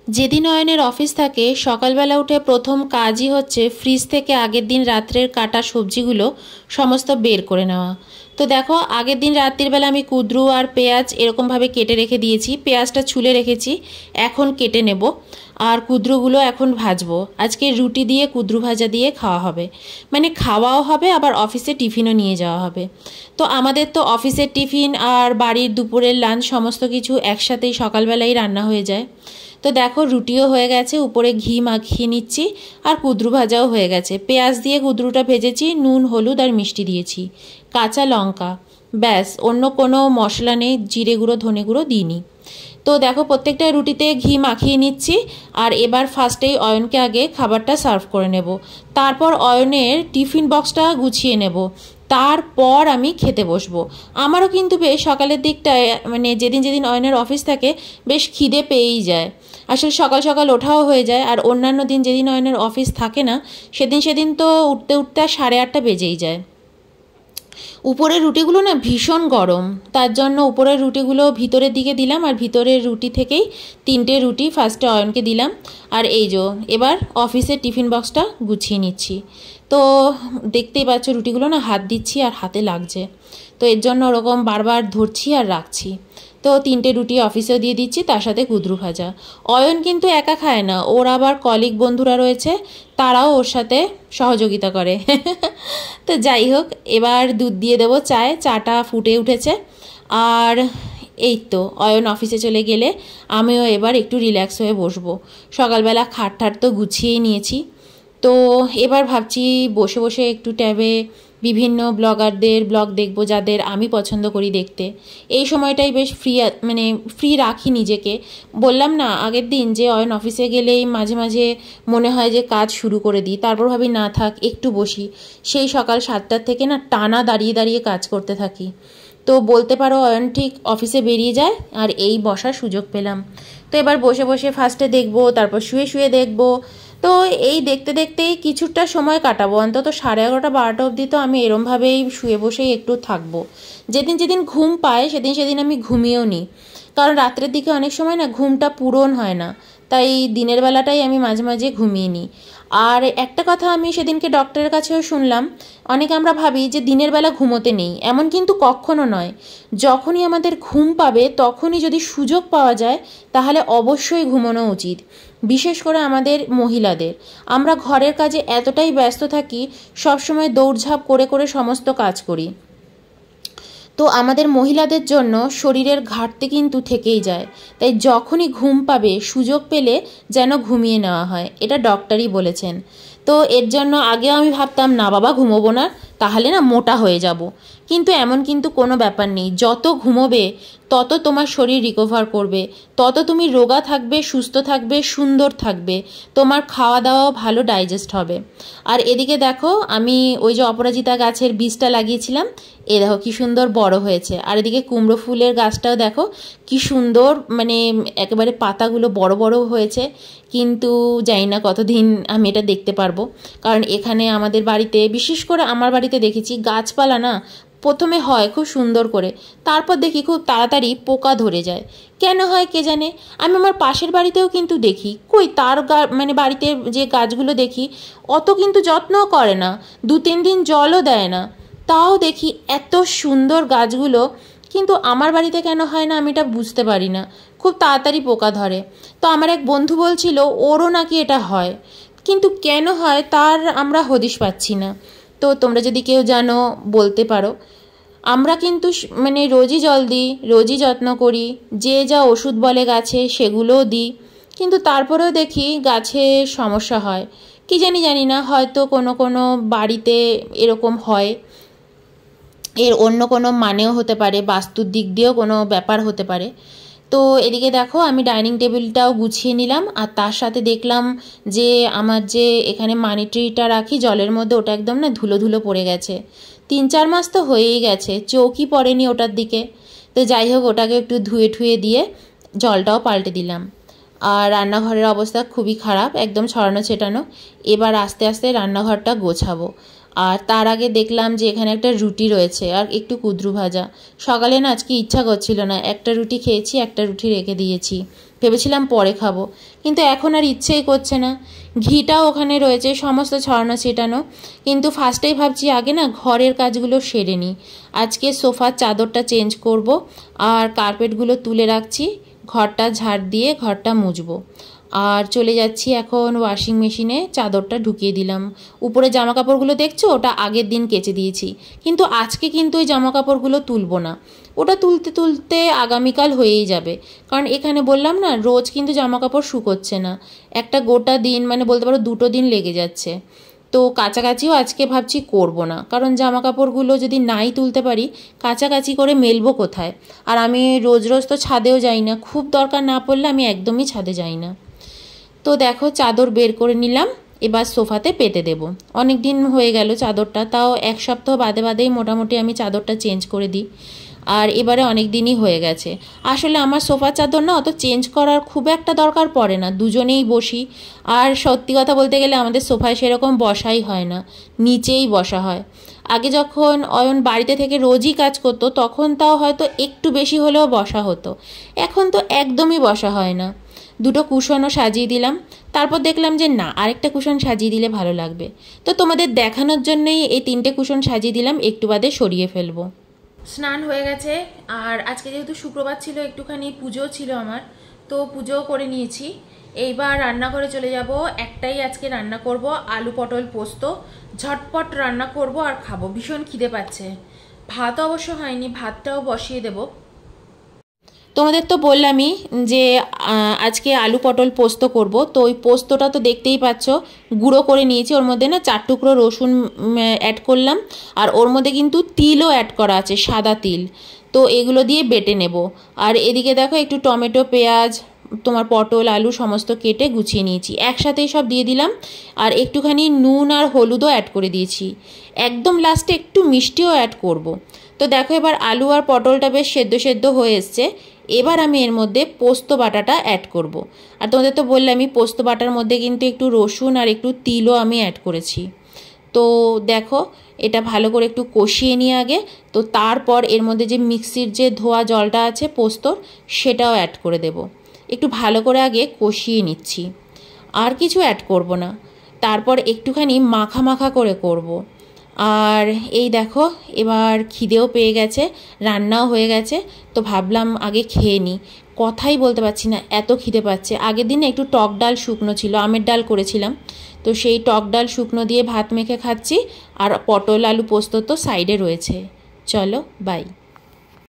যেদিন অয়নের অফিস থাকে সকালবেলা উঠে প্রথম কাজই হচ্ছে ফ্রিজ থেকে আগের দিন রাত্রের কাটা সবজিগুলো সমস্ত বের করে নেওয়া। তো দেখো, আগের দিন রাত্রিবেলা আমি কুদ্রু আর পেঁয়াজ এরকমভাবে কেটে রেখে দিয়েছি, পেঁয়াজটা ছুলে রেখেছি, এখন কেটে নেব। আর কুদ্রুগুলো এখন ভাজবো। আজকে রুটি দিয়ে কুদ্রু ভাজা দিয়ে খাওয়া হবে, মানে খাওয়াও হবে আবার অফিসে টিফিনও নিয়ে যাওয়া হবে। তো আমাদের তো অফিসের টিফিন আর বাড়ির দুপুরের লাঞ্চ সমস্ত কিছু একসাথেই সকালবেলাই রান্না হয়ে যায়। তো দেখো, রুটিও হয়ে গেছে, উপরে ঘি মাখিয়ে নিচ্ছি, আর কুদ্রু ভাজাও হয়ে গেছে। পেঁয়াজ দিয়ে কুদ্রুটা ভেজেছি, নুন হলুদ আর মিষ্টি দিয়েছি, কাঁচা লঙ্কা, ব্যাস, অন্য কোনো মশলা নেই, জিরে গুঁড়ো ধনে গুঁড়ো দিইনি। তো দেখো, প্রত্যেকটা রুটিতে ঘি মাখিয়ে নিচ্ছি। আর এবার ফার্স্টেই অয়নকে আগে খাবারটা সার্ভ করে নেব, তারপর অয়নের টিফিন বক্সটা গুছিয়ে নেব, তারপর আমি খেতে বসবো। আমারও কিন্তু বেশ সকালের দিকটায়, মানে যেদিন যেদিন অয়নের অফিস থাকে বেশ খিদে পেয়েই যায়। আসলে সকাল সকাল ওঠাও হয়ে যায়, আর অন্যান্য দিন যেদিন অয়নের অফিস থাকে না সেদিন তো উঠতে উঠতে 8:30 বেজেই যায়। উপরের রুটিগুলো না ভীষণ গরম, তার জন্য উপরের রুটিগুলো ভিতরের দিকে দিলাম, আর ভিতরের রুটি থেকেই 3টে রুটি ফার্স্টে অয়নকে দিলাম। আর এই যে এবার অফিসের টিফিন বক্সটা গুছিয়ে নিচ্ছি। তো দেখতেই পাচ্ছ রুটিগুলো না হাত দিচ্ছি আর হাতে লাগছে, তো এর জন্য ওরকম বারবার ধরছি আর রাখছি। তো 3টে রুটি অফিসেও দিয়ে দিচ্ছি, তার সাথে কুদ্রু ভাজা। অয়ন কিন্তু একা খায় না, ওর আবার কলিগ বন্ধুরা রয়েছে, তারাও ওর সাথে সহযোগিতা করে। তো যাই হোক, এবার দুধ দিয়ে দেবো চায়ে, চাটা ফুটে উঠেছে। আর এই তো অয়ন অফিসে চলে গেলে আমিও এবার একটু রিল্যাক্স হয়ে বসবো। সকালবেলা খাট তো গুছিয়েই নিয়েছি। তো এবার ভাবছি বসে বসে একটু ট্যাবে বিভিন্ন ব্লগারদের ব্লগ দেখব, যাদের আমি পছন্দ করি দেখতে। এই সময়টাই বেশ ফ্রি রাখি নিজেকে। বললাম না আগের দিন যে অয়ন অফিসে গেলেই মাঝে মাঝে মনে হয় যে কাজ শুরু করে দিই, তারপর ভাবি না থাক একটু বসি। সেই সকাল 7টার থেকে না টানা দাঁড়িয়ে দাঁড়িয়ে কাজ করতে থাকি। তো বলতে পারো অয়ন ঠিক অফিসে বেরিয়ে যায় আর এই বসার সুযোগ পেলাম। তো এবার বসে বসে ফার্স্টে দেখবো, তারপর শুয়ে শুয়ে দেখবো। তো এই দেখতে দেখতেই কিছুটা সময় কাটাবো, অন্তত 11:30-12টা অবধি তো আমি এরমভাবেই শুয়ে বসেই একটু থাকবো। যেদিন যেদিন ঘুম পায় সেদিন আমি ঘুমিয়েও নিই, কারণ রাত্রের দিকে অনেক সময় না ঘুমটা পূরণ হয় না, তাই দিনের বেলাটাই আমি মাঝে মাঝে ঘুমিয়ে নিই। আর একটা কথা আমি সেদিনকে ডক্টরের কাছেও শুনলাম, অনেকে আমরা ভাবি যে দিনের বেলা ঘুমোতে নেই, এমন কিন্তু কখনো নয়। যখনই আমাদের ঘুম পাবে তখনই যদি সুযোগ পাওয়া যায় তাহলে অবশ্যই ঘুমানো উচিত। বিশেষ করে আমাদের মহিলাদের, আমরা ঘরের কাজে এতটাই ব্যস্ত থাকি, সবসময় দৌড়ঝাঁপ করে করে সমস্ত কাজ করি। তো আমাদের মহিলাদের জন্য শরীরের ঘাটতি কিন্তু থেকেই যায়, তাই যখনই ঘুম পাবে সুযোগ পেলে যেন ঘুমিয়ে নেওয়া হয়, এটা ডক্টরই বলেছেন। তো এর জন্য আগেও আমি ভাবতাম না বাবা ঘুমোবো না, তাহলে না মোটা হয়ে যাব। কিন্তু এমন কিন্তু কোনো ব্যাপার নেই, যত ঘুমোবে তত তোমার শরীর রিকভার করবে, তত তুমি রোগা থাকবে, সুস্থ থাকবে, সুন্দর থাকবে, তোমার খাওয়া দাওয়াও ভালো ডাইজেস্ট হবে। আর এদিকে দেখো, আমি ওই যে অপরাজিতা গাছের বীজটা লাগিয়েছিলাম, এ দেখো কি সুন্দর বড় হয়েছে। আর এদিকে কুমড়ো ফুলের গাছটাও দেখো কি সুন্দর, মানে একেবারে পাতাগুলো বড় বড় হয়েছে। কিন্তু জানি না কতদিন আমি এটা দেখতে পারবো, কারণ এখানে আমাদের বাড়িতে, বিশেষ করে আমার বাড়িতে দেখেছি গাছপালা না প্রথমে হয় খুব সুন্দর করে, তারপর দেখি খুব তাড়াতাড়ি পোকা ধরে যায়। কেন হয় কে জানে। আমি আমার পাশের বাড়িতেও কিন্তু দেখি, কই তার মানে বাড়িতে যে গাছগুলো দেখি অত কিন্তু যত্নও করে না, 2-3 দিন জলও দেয় না, তাও দেখি এত সুন্দর গাছগুলো। কিন্তু আমার বাড়িতে কেন হয় না আমি এটা বুঝতে পারি না, খুব তাড়াতাড়ি পোকা ধরে। তো আমার এক বন্ধু বলছিল ওরও নাকি এটা হয়, কিন্তু কেন হয় তার আমরা হদিশ পাচ্ছি না। তো তোমরা যদি কেউ জানো বলতে পারো। আমরা কিন্তু মানে রোজই জল দিই, রোজই যত্ন করি, যে যা ওষুধ বলে গাছে সেগুলোও দিই, কিন্তু তারপরেও দেখি গাছে সমস্যা হয়। কি জানি না, হয়তো কোনো কোনো বাড়িতে এরকম হয়, এর অন্য কোনো মানেও হতে পারে, বাস্তুর দিক দিয়েও কোনো ব্যাপার হতে পারে। তো এদিকে দেখো আমি ডাইনিং টেবিলটাও গুছিয়ে নিলাম, আর তার সাথে দেখলাম যে আমার যে এখানে মানি ট্রিটা রাখি জলের মধ্যে, ওটা একদম না ধুলো ধুলো পড়ে গেছে। 3-4 মাস তো হয়েই গেছে, চোখই পড়েনি ওটার দিকে। তো যাই হোক, ওটাকে একটু ধুয়ে ঠুয়ে দিয়ে জলটাও পাল্টে দিলাম। আর রান্নাঘরের অবস্থা খুবই খারাপ, একদম ছড়ানো ছেটানো। এবার আস্তে আস্তে রান্নাঘরটা গোছাবো। আর তার আগে দেখলাম যে এখানে একটা রুটি রয়েছে আর একটু কুদ্রু ভাজা। সকালে না আজকে ইচ্ছা করছিল না, একটা রুটি খেয়েছি, একটা রুটি রেখে দিয়েছি। ভেবেছিলাম পরে খাবো, কিন্তু এখন আর ইচ্ছেই করছে না। ঘিটাও ওখানে রয়েছে সমস্ত ছড়ানো ছিটানো, কিন্তু ফার্স্টেই ভাবছি আগে না ঘরের কাজগুলো সেরে নিই। আজকে সোফার চাদরটা চেঞ্জ করব, আর কার্পেটগুলো তুলে রাখছি, ঘরটা ঝাড় দিয়ে ঘরটা মুছবো। আর চলে যাচ্ছি এখন ওয়াশিং মেশিনে, চাদরটা ঢুকিয়ে দিলাম। উপরে জামা কাপড়গুলো দেখছো ওটা আগের দিন কেচে দিয়েছি, কিন্তু আজকে কিন্তু ওই জামা কাপড়গুলো তুলবো না, ওটা তুলতে তুলতে আগামীকাল হয়েই যাবে। কারণ এখানে বললাম না রোজ কিন্তু জামা কাপড় শুকোচ্ছে না, একটা গোটা দিন মানে বলতে পারো 2 দিন লেগে যাচ্ছে। তো কাছাকাছিও আজকে ভাবছি করব না, কারণ জামা কাপড়গুলো যদি নাই তুলতে পারি কাছাকাছি করে মেলবো কোথায়। আর আমি রোজ রোজ তো ছাদেও যাই না, খুব দরকার না পড়লে আমি একদমই ছাদে যাই না। তো দেখো চাদর বের করে নিলাম, এবার সোফাতে পেতে দেব। অনেক দিন হয়ে গেল চাদরটা, তাও 1 সপ্তাহ বাদে বাদেই মোটামুটি আমি চাদরটা চেঞ্জ করে দিই, আর এবারে অনেক দিনই হয়ে গেছে। আসলে আমার সোফার চাদর না অত চেঞ্জ করার খুব একটা দরকার পড়ে না, দুজনেই বসি। আর সত্যি কথা বলতে গেলে আমাদের সোফায় সেরকম বসাই হয় না, নিচেই বসা হয়। আগে যখন অয়ন বাড়িতে থেকে রোজই কাজ করতো তখন তাও হয়তো একটু বেশি হলেও বসা হতো, এখন তো একদমই বসা হয় না। 2টো কুশনও সাজিয়ে দিলাম, তারপর দেখলাম যে না আরেকটা কুশন সাজিয়ে দিলে ভালো লাগবে, তো তোমাদের দেখানোর জন্যই এই 3টে কুশন সাজিয়ে দিলাম, একটু বাদে সরিয়ে ফেলবো। স্নান হয়ে গেছে, আর আজকে যেহেতু শুক্রবার ছিল একটুখানি পুজো ছিল আমার, তো পুজোও করে নিয়েছি। এইবার রান্নাঘরে চলে যাব। একটাই আজকে রান্না করব, আলু পটল পোস্ত, ঝটপট রান্না করব আর খাবো, ভীষণ খিদে পাচ্ছে। ভাত অবশ্য হয়নি, ভাতটাও বসিয়ে দেব। তোমাদের তো বললামই যে আজকে আলু পটল পোস্ত করব, তো ওই পোস্তটা তো দেখতেই পাচ্ছ গুঁড়ো করে নিয়েছি। ওর মধ্যে না 4 টুকরো রসুন অ্যাড করলাম, আর ওর মধ্যে কিন্তু তিলও অ্যাড করা আছে, সাদা তিল। তো এগুলো দিয়ে বেটে নেব। আর এদিকে দেখো একটু টমেটো পেঁয়াজ তোমার পটল আলু সমস্ত কেটে গুছিয়ে নিয়েছি, একসাথেই সব দিয়ে দিলাম। আর একটুখানি নুন আর হলুদও অ্যাড করে দিয়েছি, একদম লাস্টে একটু মিষ্টিও অ্যাড করব। তো দেখো এবার আলু আর পটলটা বেশ সেদ্ধ সেদ্ধ হয়ে এসছে। এবার আমি এর মধ্যে পোস্ত বাটাটা অ্যাড করব। আর তোমাদের তো বললামই পোস্ত বাটার মধ্যে কিন্তু একটু রসুন আর একটু তিলও আমি অ্যাড করেছি। তো দেখো এটা ভালো করে একটু কষিয়ে নিয়ে আগে, তো তারপর এর মধ্যে যে মিক্সির যে ধোয়া জলটা আছে পোস্তর সেটাও অ্যাড করে দেব। একটু ভালো করে আগে কষিয়ে নিচ্ছি, আর কিছু অ্যাড করব না। তারপর একটুখানি মাখা মাখা করে করব। আর এই দেখো এবার খিদেও পেয়ে গেছে, রান্নাও হয়ে গেছে, তো ভাবলাম আগে খেয়ে নিই। কথাই বলতে পারছি না, এত খিদে পাচ্ছে। আগের দিনে একটু টক ডাল শুকনো ছিল, আমের ডাল করেছিলাম, তো সেই টক ডাল শুকনো দিয়ে ভাত মেখে খাচ্ছি। আর পটল আলু পোস্ত তো সাইডে রয়েছে। চলো বাই।